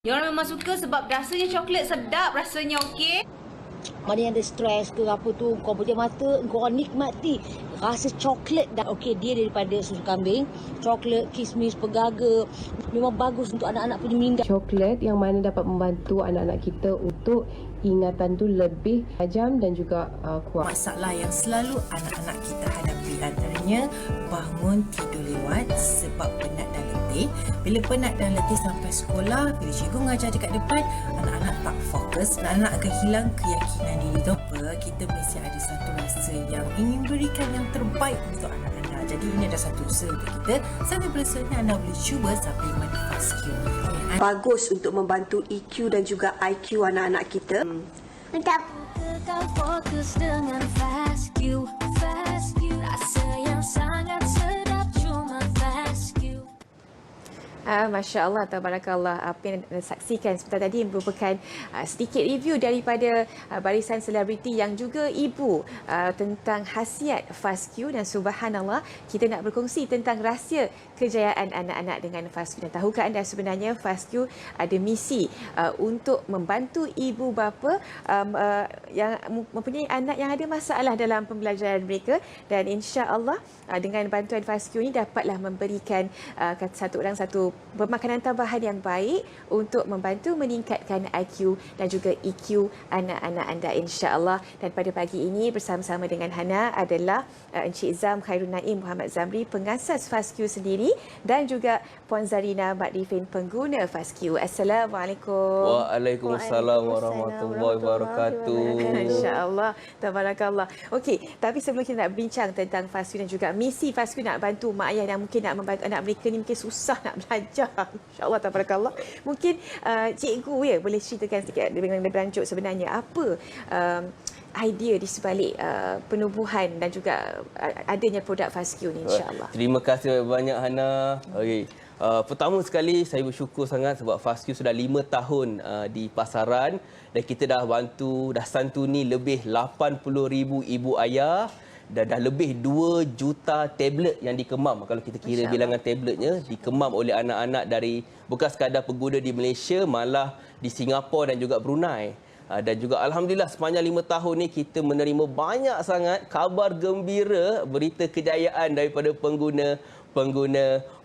Diorang memang suka sebab rasanya coklat sedap, rasanya okey. Mana yang ada stres ke apa tu, kau pejam mata, kau orang nikmati rasa coklat dah okey dia daripada susu kambing, coklat, kismis, pegaga. Memang bagus untuk anak-anak punya minda. Coklat yang mana dapat membantu anak-anak kita untuk ingatan tu lebih tajam dan juga kuat. Masalah yang selalu anak-anak kita hadapi antaranya bangun tidur lewat sebab penat dan letih. Bila penat dan letih sampai sekolah, bila cikgu mengajar dekat depan, anak-anak tak fokus, anak-anak akan hilang keyakinan diri. Apa, kita mesti ada satu rasa yang ingin berikan yang terbaik untuk anak-anak. Jadi ini ada satu usaha untuk kita. Sangat berusaha anda boleh cuba supplement FastQ. Bagus untuk membantu EQ dan juga IQ anak-anak kita. Tetap fokus dengan FastQ. Rasa yang sangat sedap cuma FastQ. Masya Allah, tabarakallah. Apa yang anda saksikan sebentar tadi merupakan sedikit review daripada barisan selebriti yang juga ibu tentang khasiat FastQ, dan subhanallah kita nak berkongsi tentang rahsia kejayaan anak-anak dengan FastQ. Dan tahukah anda sebenarnya FastQ ada misi untuk membantu ibu bapa yang mempunyai anak yang ada masalah dalam pembelajaran mereka, dan insya-Allah dengan bantuan FastQ ini dapatlah memberikan satu pemakanan tambahan yang baik untuk membantu meningkatkan IQ dan juga EQ anak-anak anda, insya-Allah. Dan pada pagi ini bersama-sama dengan Hana adalah Encik Zam Khairul Naim Muhammad Zamri, pengasas FastQ sendiri, dan juga Puan Zarina Mat Rifin, pengguna FastQ. Assalamualaikum. Waalaikumsalam warahmatullahi wabarakatuh. Insya-Allah, tabarakallah. Okey, tapi sebelum kita nak bincang tentang FastQ dan juga misi FastQ nak bantu mak ayah yang mungkin nak membantu anak mereka ni mungkin susah nak belajar. Insya-Allah, tabarakallah. Mungkin cikgu boleh ceritakan sedikit dengan lebih lanjut sebenarnya apa idea di sebalik penubuhan dan juga adanya produk FastQ ni, insya-Allah. Terima kasih banyak Hana. Okey. Pertama sekali saya bersyukur sangat sebab FastQ sudah 5 tahun di pasaran, dan kita dah bantu, dah santuni lebih 80,000 ibu ayah, dan dah lebih 2 juta tablet yang dikemam. Kalau kita kira bilangan tabletnya, dikemam oleh anak-anak dari bukan sekadar pengguna di Malaysia, malah di Singapura dan juga Brunei. Dan juga alhamdulillah sepanjang 5 tahun ni kita menerima banyak sangat kabar gembira, berita kejayaan daripada pengguna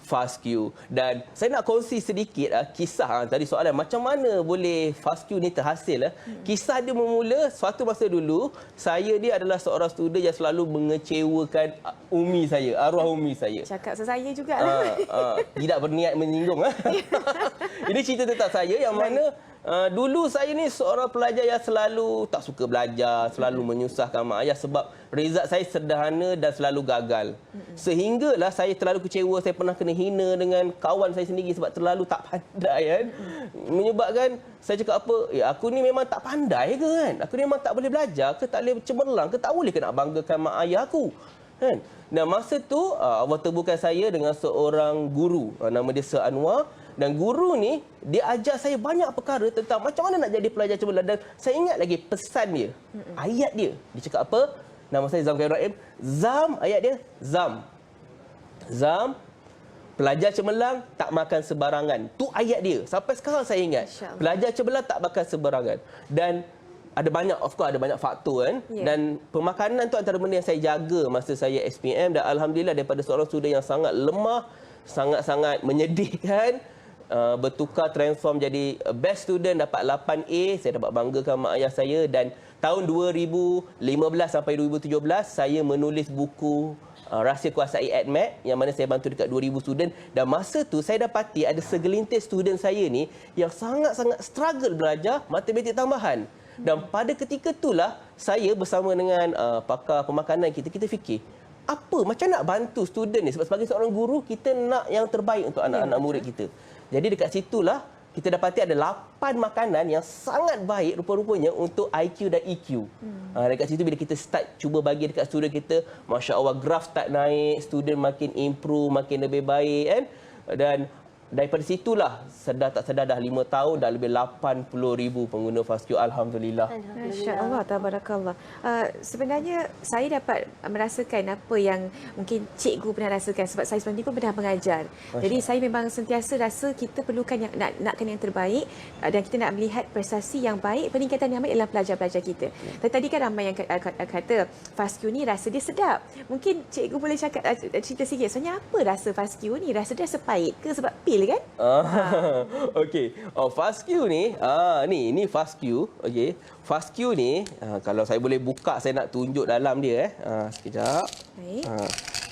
FastQ. Dan saya nak kongsi sedikit kisah tadi soalan macam mana boleh FastQ ni terhasil. Kisah dia bermula suatu masa dulu, saya dia adalah seorang student yang selalu mengecewakan umi saya, arwah umi saya. Cakap saya juga. Tidak berniat menyinggung. Ini cerita tentang saya yang mana dulu saya ni seorang pelajar yang selalu tak suka belajar, selalu menyusahkan mak ayah sebab result saya sederhana dan selalu gagal. Sehinggalah saya terlalu kecewa, saya pernah kena hina dengan kawan saya sendiri sebab terlalu tak pandai kan. Menyebabkan saya cakap apa, aku ni memang tak pandai ke kan? Aku ni memang tak boleh belajar ke, tak boleh cemerlang ke, tak boleh ke nak banggakan mak ayah aku. Kan? Dan masa tu Allah temukan saya dengan seorang guru, nama dia Sir Anwar. Dan guru ni dia ajar saya banyak perkara tentang macam mana nak jadi pelajar cemerlang. Dan saya ingat lagi pesan dia, ayat dia. Dia cakap apa? Nama saya Zam Khairul Naim. Zam, ayat dia, Zam, pelajar cemerlang tak makan sebarangan. Tu ayat dia. Sampai sekarang saya ingat. Pelajar cemerlang tak makan sebarangan. Dan ada banyak, of course ada banyak faktor kan. Dan pemakanan tu antara benda yang saya jaga masa saya SPM. Dan alhamdulillah daripada seorang student yang sangat lemah, sangat-sangat menyedihkan, bertukar transform jadi best student, dapat 8A. Saya dapat banggakan mak ayah saya. Dan tahun 2015 sampai 2017 saya menulis buku Rahsia Kuasai ADMAT yang mana saya bantu dekat 2,000 student. Dan masa tu saya dapati ada segelintir student saya ni yang sangat-sangat struggle belajar matematik tambahan. Dan pada ketika itulah saya bersama dengan pakar pemakanan kita fikir macam nak bantu student ni, sebab sebagai seorang guru kita nak yang terbaik untuk anak-anak murid kita. Jadi dekat situlah kita dapati ada 8 makanan yang sangat baik rupa-rupanya untuk IQ dan EQ. Dekat situ bila kita start cuba bagi dekat student kita, Masya Allah graf start naik, student makin improve, makin lebih baik kan. Dan daripada situlah sedar tak sedar dah 5 tahun dah lebih 80,000 pengguna FastQ, alhamdulillah. Masya Allah, tabarakallah. Sebenarnya saya dapat merasakan apa yang mungkin cikgu pernah rasakan sebab saya sebelum ni pun pernah mengajar. Jadi saya memang sentiasa rasa kita perlukan nakkan yang terbaik dan kita nak melihat prestasi yang baik, peningkatan yang baik dalam pelajar-pelajar kita. Tadi kan ramai yang kata FastQ ni rasa dia sedap. Mungkin cikgu boleh cakap cerita sikit sebenarnya apa rasa FastQ ni? Rasa dia sepahit ke sebab pil kan? Okey. FastQ ni, ni FastQ. Okey. FastQ ni, kalau saya boleh buka, saya nak tunjuk dalam dia. Sekejap. Baik.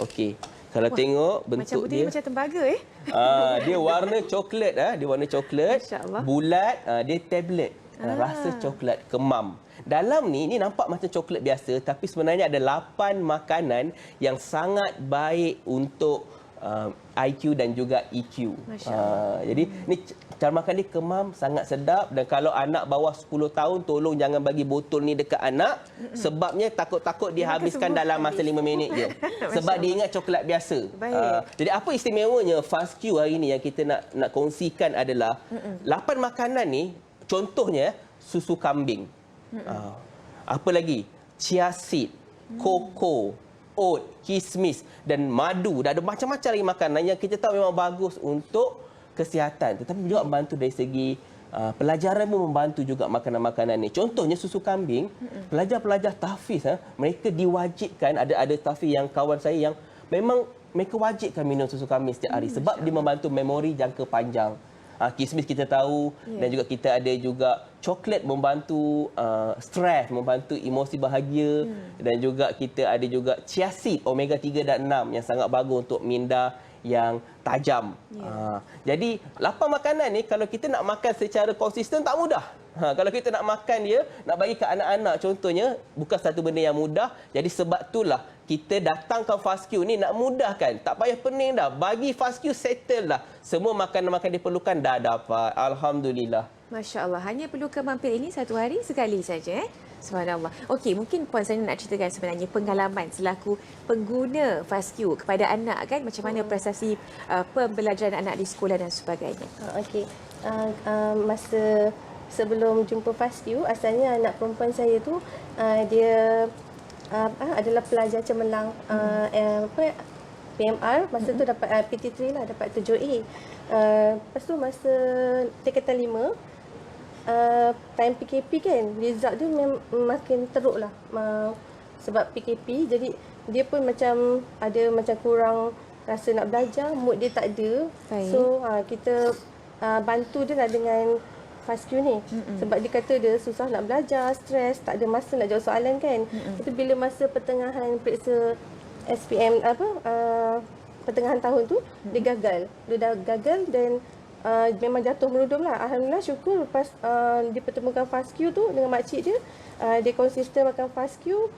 Okey. Kalau tengok bentuk macam dia. Macam tembaga Dia warna coklat. Dia warna coklat. Masya-Allah. Bulat. Dia tablet. Rasa coklat kemam. Dalam ni nampak macam coklat biasa, tapi sebenarnya ada 8 makanan yang sangat baik untuk IQ dan juga EQ. Jadi ni cara makan dia kemam, sangat sedap, dan kalau anak bawah 10 tahun tolong jangan bagi botol ni dekat anak sebabnya takut-takut dia habiskan dalam masa 5 minit je. Sebab dia ingat coklat biasa. Jadi apa istimewanya FastQ hari ni yang kita nak kongsikan adalah 8 makanan ni, contohnya susu kambing. Apa lagi? Chia seed, koko, oat, kismis dan madu. Dah ada macam-macam lagi makanan yang kita tahu memang bagus untuk kesihatan, tetapi juga membantu dari segi pelajaran pun membantu juga makanan-makanan ni. Contohnya susu kambing, pelajar-pelajar tahfiz, mereka diwajibkan, ada tahfiz yang kawan saya yang memang mereka wajibkan minum susu kambing setiap hari sebab dia membantu memori jangka panjang. Kismis kita tahu, dan juga kita ada juga coklat membantu stres, membantu emosi bahagia, dan juga kita ada juga chia seed omega 3 dan 6 yang sangat bagus untuk minda yang tajam. Jadi 8 makanan ni kalau kita nak makan secara konsisten tak mudah. Kalau kita nak makan dia, nak bagi ke anak-anak contohnya, bukan satu benda yang mudah. Jadi sebab itulah kita datangkan FastQ ni nak mudahkan. Tak payah pening dah. Bagi FastQ settle dah. Semua makanan-makanan diperlukan dah dapat. Alhamdulillah. Masya Allah. Hanya perlukan mampir ini satu hari sekali saja. Subhanallah. Okey, mungkin Puan Zainal nak ceritakan sebenarnya pengalaman selaku pengguna FastQ kepada anak kan, macam mana prestasi pembelajaran anak di sekolah dan sebagainya. Okey. Masa sebelum jumpa FastQ, asalnya anak perempuan saya tu dia adalah pelajar cemerlang PMR. Masa tu dapat PT3 lah, dapat 7A. Lepas tu masa tingkatan 5, time PKP kan, result dia makin teruk lah sebab PKP. Jadi dia pun macam ada macam kurang rasa nak belajar, mood dia tak ada. So kita bantu dia lah dengan FastQ ni. Sebab dia kata dia susah nak belajar, stres, tak ada masa nak jawab soalan kan. Itu bila masa pertengahan periksa SPM pertengahan tahun tu, dia gagal. Dia dah gagal dan memang jatuh merudum lah. Alhamdulillah, syukur lepas dia pertemukan FastQ tu dengan makcik dia, dia konsisten makan FastQ.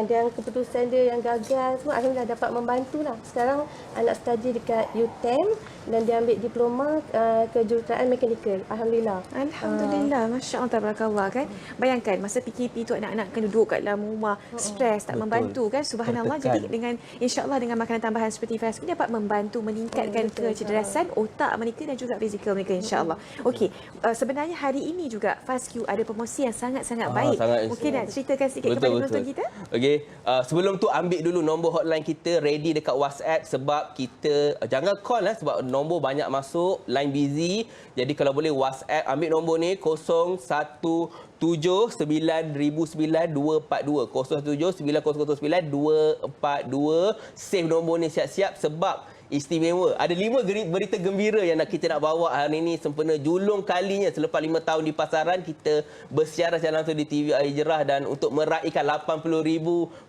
Dan keputusan dia yang gagal semua, alhamdulillah dapat membantu lah. Sekarang anak study dekat UTM dan dia ambil diploma kejuruteraan mekanikal. Alhamdulillah. Alhamdulillah. Masya Allah, tabarakallah kan. Bayangkan masa PKP tu anak-anak kena duduk kat dalam rumah, stres, tak membantu kan. Subhanallah. Jadi dengan insya-Allah dengan makanan tambahan seperti FastQ dapat membantu meningkatkan kecerdasan otak mereka dan juga fizikal mereka insya-Allah. Okey, sebenarnya hari ini juga FastQ ada promosi yang sangat-sangat baik. Mungkin nak ceritakan sikit kepada penonton kita? Okey, sebelum tu ambil dulu nombor hotline kita ready dekat WhatsApp sebab kita jangan call sebab nombor banyak masuk, line busy. Jadi kalau boleh WhatsApp, ambil nombor ni 0179090242 0179090242. Save nombor ni siap-siap sebab istimewa. Ada 5 berita gembira yang kita nak bawa hari ini sempena julung kalinya selepas 5 tahun di pasaran. Kita bersiaran secara langsung di TV Air Jerah dan untuk meraihkan 80,000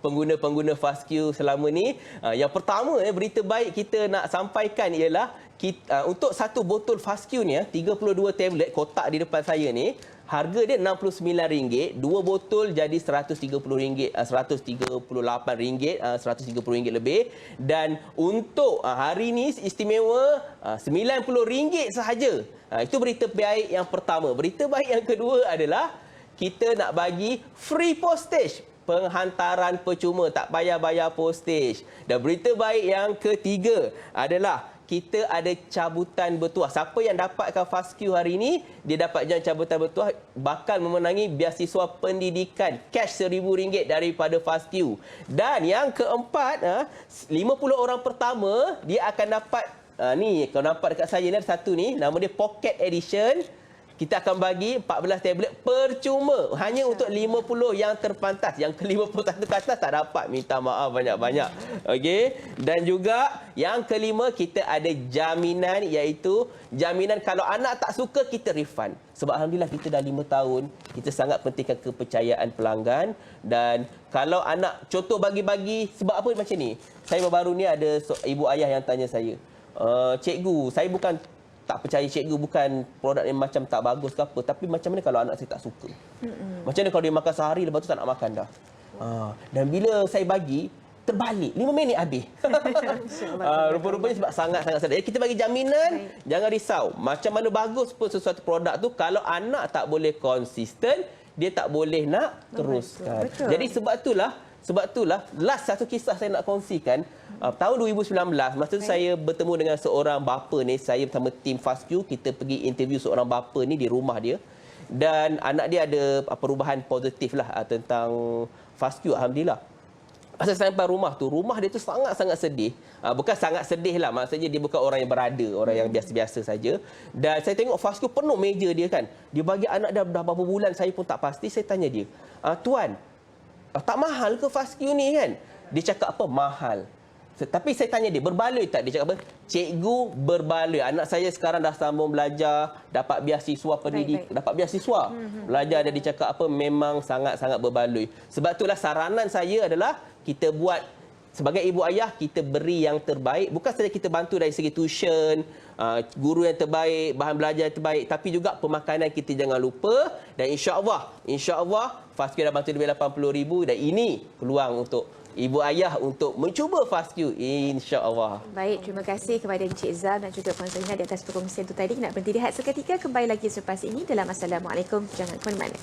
pengguna-pengguna FastQ selama ni. Yang pertama, berita baik kita nak sampaikan ialah untuk satu botol FastQ ni, 32 tablet kotak di depan saya ni, harga dia RM69, 2 botol jadi RM130, RM138, RM130 lebih. Dan untuk hari ini istimewa RM90 sahaja. Itu berita baik yang pertama. Berita baik yang kedua adalah kita nak bagi free postage. Penghantaran percuma, tak payah bayar postage. Dan berita baik yang ketiga adalah kita ada cabutan bertuah. Siapa yang dapatkan FASQ hari ini, dia dapat jam cabutan bertuah, bakal memenangi beasiswa pendidikan cash RM1,000 daripada FASQ. Dan yang keempat, 50 orang pertama, dia akan dapat, ni kalau nampak dekat saya ni ada satu ni, nama dia Pocket Edition. Kita akan bagi 14 tablet percuma hanya untuk 50 yang terpantas. Yang ke-51 ke atas tak dapat, minta maaf banyak-banyak. Okey. Dan juga yang kelima, kita ada jaminan, iaitu jaminan kalau anak tak suka kita refund. Sebab alhamdulillah kita dah 5 tahun, kita sangat pentingkan kepercayaan pelanggan. Dan kalau anak contoh bagi-bagi, sebab apa macam ni? Saya baru-baru ni ada ibu ayah yang tanya saya, cikgu, saya bukan tak percaya cikgu, bukan produk yang macam tak bagus ke apa, tapi macam mana kalau anak saya tak suka? Macam mana kalau dia makan sehari, lepas tu tak nak makan dah? Dan bila saya bagi, terbalik. 5 minit habis. Rupa-rupanya sebab sangat-sangat sedap. Kita bagi jaminan, jangan risau. Macam mana bagus pun sesuatu produk tu, kalau anak tak boleh konsisten, dia tak boleh nak teruskan. Jadi sebab itulah last satu kisah saya nak kongsikan. Tahun 2019, masa tu saya bertemu dengan seorang bapa ni, saya bersama tim FASQ, kita pergi interview seorang bapa ni di rumah dia. Dan anak dia ada perubahan positif lah tentang FASQ, alhamdulillah. Masa sampai rumah tu, rumah dia tu sangat-sangat sedih. Bukan sangat sedih lah, maksudnya dia bukan orang yang berada, orang yang biasa-biasa saja. Dan saya tengok FASQ penuh meja dia kan. Dia bagi anak dah berapa bulan, saya pun tak pasti. Saya tanya dia, Tuan, tak mahal ke FASQ ni kan? Dia cakap apa? Mahal. Tapi saya tanya dia, berbaloi tak? Dia cakap apa? Cikgu, berbaloi. Anak saya sekarang dah sambung belajar, dapat beasiswa pendidik, dapat beasiswa. Belajar, dan dia cakap apa? Memang sangat-sangat berbaloi. Sebab itulah saranan saya adalah kita buat, sebagai ibu ayah, kita beri yang terbaik. Bukan saja kita bantu dari segi tuition, guru yang terbaik, bahan belajar yang terbaik, tapi juga pemakanan kita jangan lupa. Dan insya-Allah FASQ dah bantu lebih 80,000, dan ini peluang untuk ibu ayah untuk mencuba FASQ, insya-Allah. Baik, terima kasih kepada Encik Zal dan juga Puan Zahina di atas perkongsian itu tadi. Nak berhenti rehat seketika, kembali lagi selepas ini dalam Assalamualaikum. Jangan ke mana-mana.